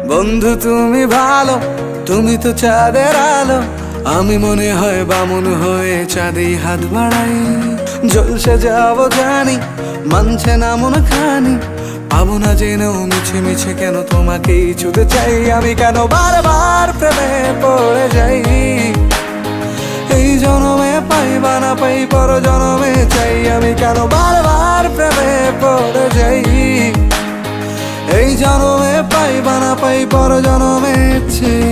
বন্ধু তুমি ভালো, তুমি তো চাঁদের আলো। আমি মনে হয় বামুন হয়ে চাঁদে হাত বাড়াই। জলসে যাবো জানি, মানছে না মন খানি। পাবো না জেনেও মিছে মিছে কেন তোমাকেই ছুতে চাই। আমি কেন বারবার প্রেমে পড়ে যাই। এই জনমে পাই বা না পাই, পর জনমে চাই। আমি কেন বারবার প্রেমে পড়ে যাই। এই জনমে পাই বা না পাই, পর জনমে চাই।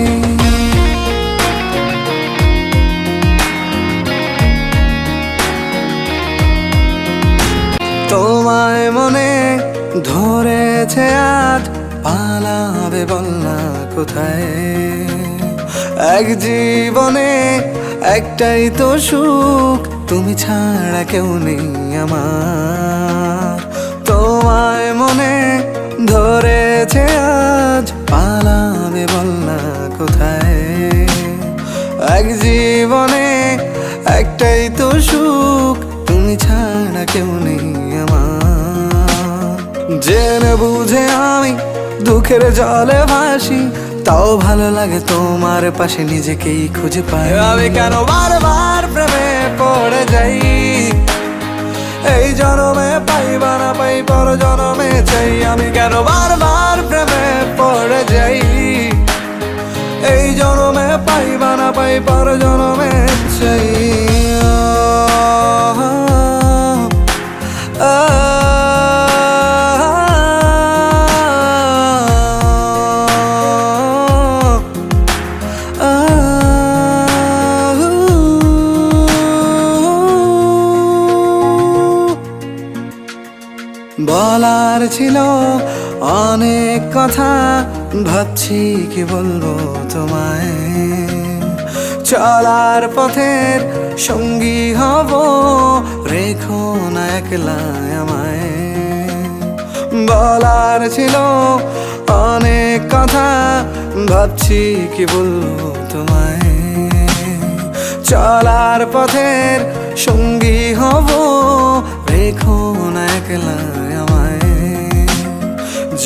তোমায় মনে ধরেছে আজ, পালাবে বল না কোথায়। এক জীবনে একটাই তো সুখ, তুমি ছাড়া কেউ নেই আমার। তোমায় মনে ধরেছে আজ, পালাবে বল না কোথায়। এক জীবনে একটাই তো সুখ, তুমি ছাড়া কেউ নেই আমার। জেনে বুঝে আমি দুঃখের জলে ভাসি, তাও ভালো লাগে তোমার পাশে নিজেকেই খুঁজে পাই। আমি কেন বারবার প্রেমে পড়ে যাই। এই জনমে পাই বা না পাই, পর জনমে চাই। আমি কেন বারবার প্রেমে পড়ে যাই। এই জনমে পাই বা না পাই, পর জনমে চাই। বলার ছিল অনেক কথা, ভাবছি কি বলবো তোমায়। চলার পথের সঙ্গী হব, রেখো না একলা আমায়। বলার ছিল অনেক কথা, ভাবছি কি বলবো তোমায়। চলার পথের সঙ্গী হব, রেখো না একলা আমায়।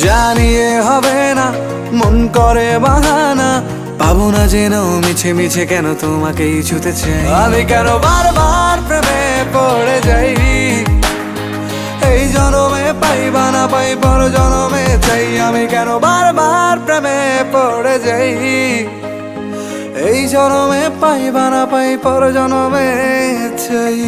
জানিয়ে হবে না, মন করে বাহানা। পাবো না জেনেও মিছে মিছে কেন তোমাকেই ছুতে চাই। আমি কেন বারবার প্রেমে পড়ে যাই। এই জনমে পাই বা না পাই, পর জনমে চাই। আমি কেন বারবার প্রেমে পড়ে যাই। এই জনমে পাই বা না পাই, পর জনমে চাই।